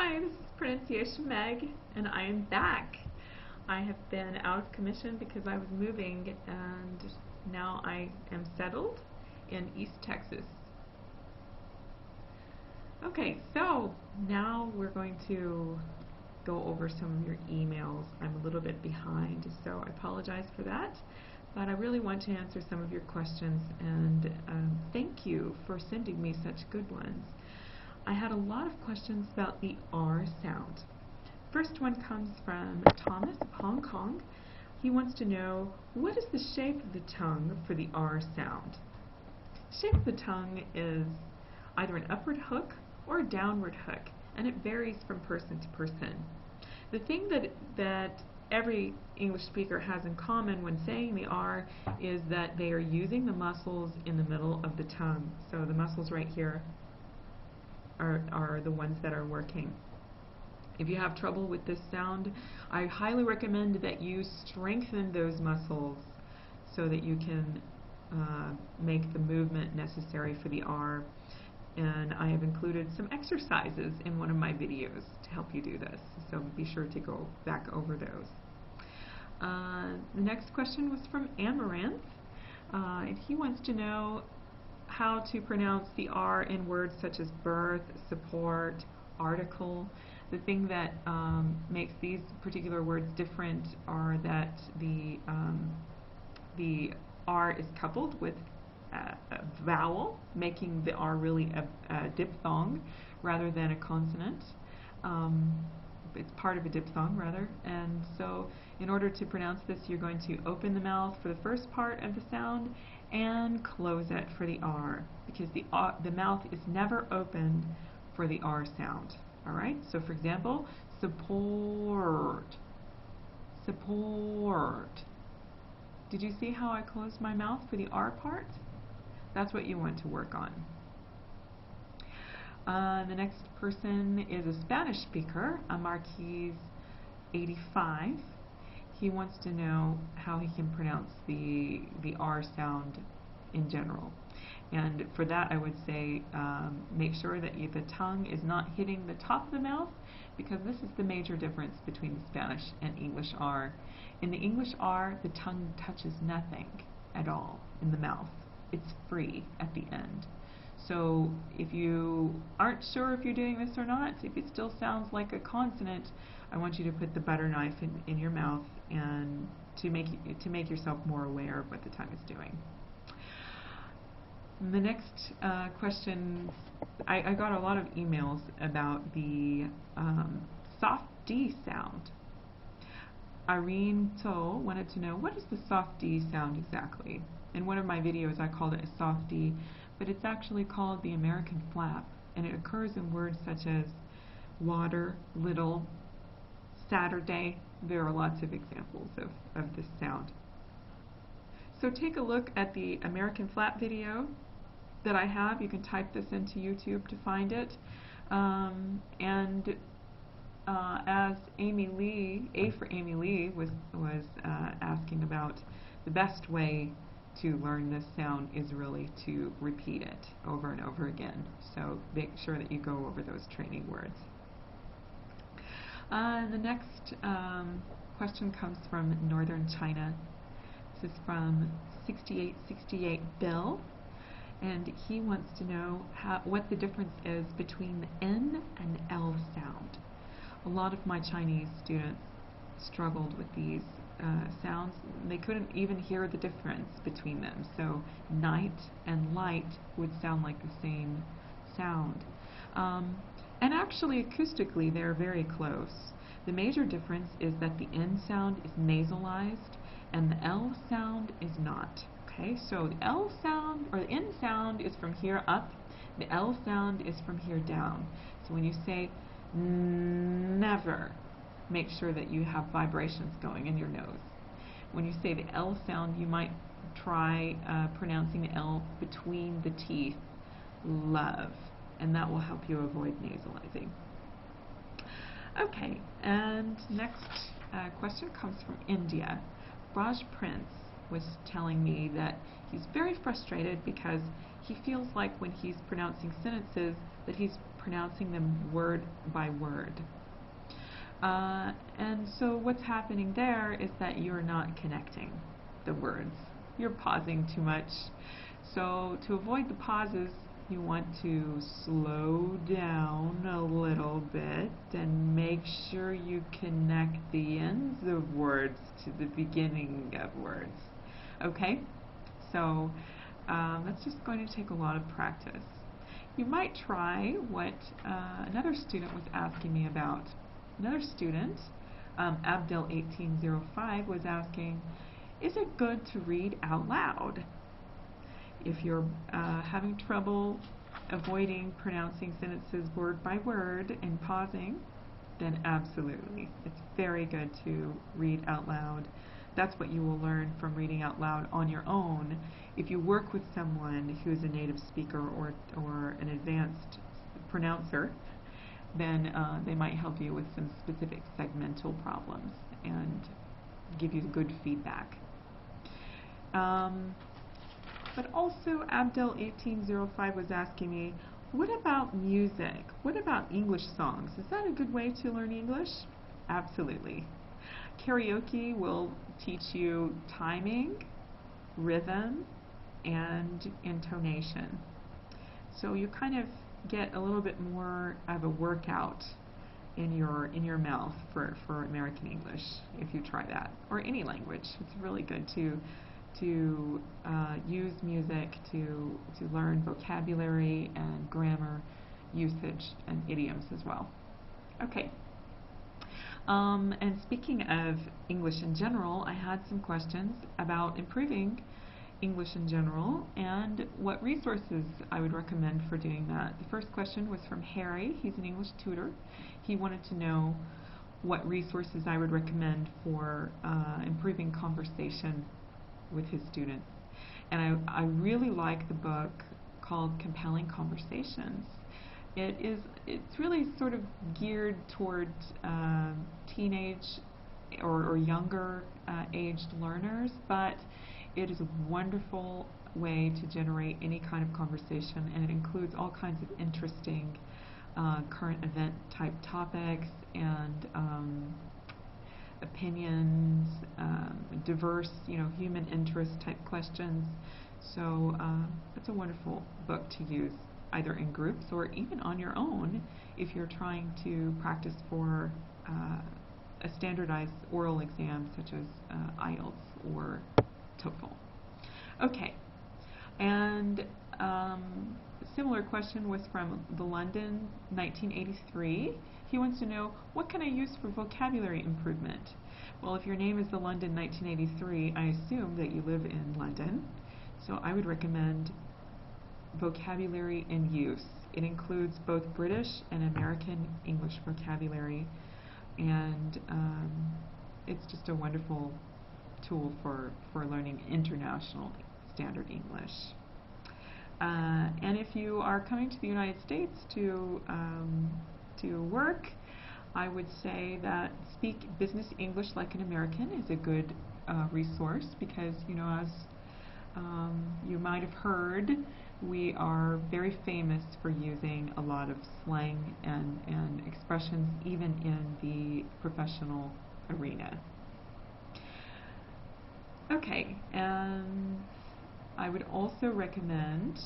Hi, this is Pronunciation Meg, and I am back. I have been out of commission because I was moving, and now I am settled in East Texas. Okay, so now we're going to go over some of your emails. I'm a little bit behind, so I apologize for that, but I really want to answer some of your questions, and thank you for sending me such good ones. I had a lot of questions about the R sound. First one comes from Thomas of Hong Kong. He wants to know, what is the shape of the tongue for the R sound? The shape of the tongue is either an upward hook or a downward hook, and it varies from person to person. The thing that every English speaker has in common when saying the R is that they are using the muscles in the middle of the tongue. So the muscles right here are the ones that are working. If you have trouble with this sound, I highly recommend that you strengthen those muscles so that you can make the movement necessary for the R. And I have included some exercises in one of my videos to help you do this, so be sure to go back over those. The next question was from Amaranth, and he wants to know how to pronounce the R in words such as birth, support, article. The thing that makes these particular words different are that the R is coupled with a vowel, making the R really a diphthong rather than a consonant. It's part of a diphthong rather, and so in order to pronounce this, you're going to open the mouth for the first part of the sound and close it for the R, because the mouth is never opened for the R sound. Alright, so for example, support, support. Did you see how I closed my mouth for the R part? That's what you want to work on. The next person is a Spanish speaker, a Marquis 85. He wants to know how he can pronounce the R sound in general. And for that I would say make sure that the tongue is not hitting the top of the mouth, because this is the major difference between the Spanish and English R. In the English R, the tongue touches nothing at all in the mouth. It's free at the end. So if you aren't sure if you're doing this or not, if it still sounds like a consonant, I want you to put the butter knife in your mouth and to make yourself more aware of what the tongue is doing. The next question, I got a lot of emails about the soft D sound. Irene To wanted to know, what is the soft D sound exactly? In one of my videos I called it a soft D, but it's actually called the American flap, and it occurs in words such as water, little, Saturday. There are lots of examples of this sound. So take a look at the American flap video that I have. You can type this into YouTube to find it. As Amy Lee, A for Amy Lee, was asking about, the best way to learn this sound is really to repeat it over and over again. So make sure that you go over those training words. The next question comes from Northern China. This is from 6868 Bill, and he wants to know what the difference is between the N and L sound. A lot of my Chinese students struggled with these sounds. They couldn't even hear the difference between them. So night and light would sound like the same sound. And actually acoustically they're very close. The major difference is that the N sound is nasalized and the L sound is not. Okay, so the L sound, or the N sound, is from here up. The L sound is from here down. So when you say never, make sure that you have vibrations going in your nose. When you say the L sound, you might try pronouncing the L between the teeth, love, and that will help you avoid nasalizing. Okay, and next question comes from India. Raj Prince was telling me that he's very frustrated because he feels like when he's pronouncing sentences that he's pronouncing them word by word. And so what's happening there is that you're not connecting the words. You're pausing too much. So to avoid the pauses, you want to slow down a little bit and make sure you connect the ends of words to the beginning of words. Okay? So that's just going to take a lot of practice. You might try what another student was asking me about. Another student, Abdel1805, was asking, is it good to read out loud? If you're having trouble avoiding pronouncing sentences word by word and pausing, then absolutely. It's very good to read out loud. That's what you will learn from reading out loud on your own. If you work with someone who's a native speaker or an advanced pronouncer, then they might help you with some specific segmental problems and give you good feedback. But also Abdel1805 was asking me, what about music? What about English songs? Is that a good way to learn English? Absolutely. Karaoke will teach you timing, rhythm, and intonation. So you kind of get a little bit more of a workout in your mouth for American English if you try that, or any language. It's really good to use music to learn vocabulary and grammar usage and idioms as well. Okay. And speaking of English in general, I had some questions about improving English in general and what resources I would recommend for doing that. The first question was from Harry. He's an English tutor. He wanted to know what resources I would recommend for improving conversation with his students. And I really like the book called Compelling Conversations. It's really sort of geared toward teenage or younger aged learners, but it is a wonderful way to generate any kind of conversation, and it includes all kinds of interesting current event type topics and opinions, diverse, human interest type questions. So it's a wonderful book to use either in groups or even on your own if you're trying to practice for a standardized oral exam such as IELTS or TOEFL. Okay, and a similar question was from the London 1983. He wants to know, what can I use for vocabulary improvement? Well, if your name is the London 1983, I assume that you live in London, so I would recommend Vocabulary in Use. It includes both British and American English vocabulary, and it's just a wonderful tool for learning international standard English. And if you are coming to the United States to work, I would say that Speak Business English Like an American is a good resource because, as you might have heard, we are very famous for using a lot of slang and expressions even in the professional arena. Okay, and I would also recommend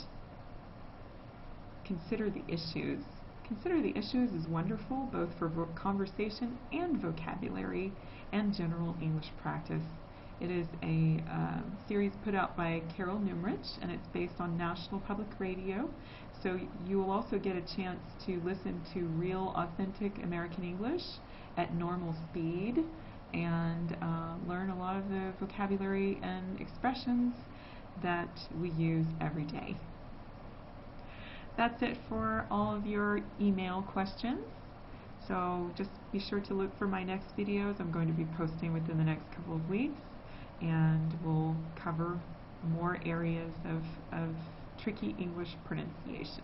Consider the Issues. Consider the Issues is wonderful both for conversation and vocabulary and general English practice. It is a series put out by Carol Numrich, and it's based on National Public Radio. So you will also get a chance to listen to real, authentic American English at normal speed and learn a lot of the vocabulary and expressions that we use every day. That's it for all of your email questions. So just be sure to look for my next videos. I'm going to be posting within the next couple of weeks, and we'll cover more areas of tricky English pronunciation.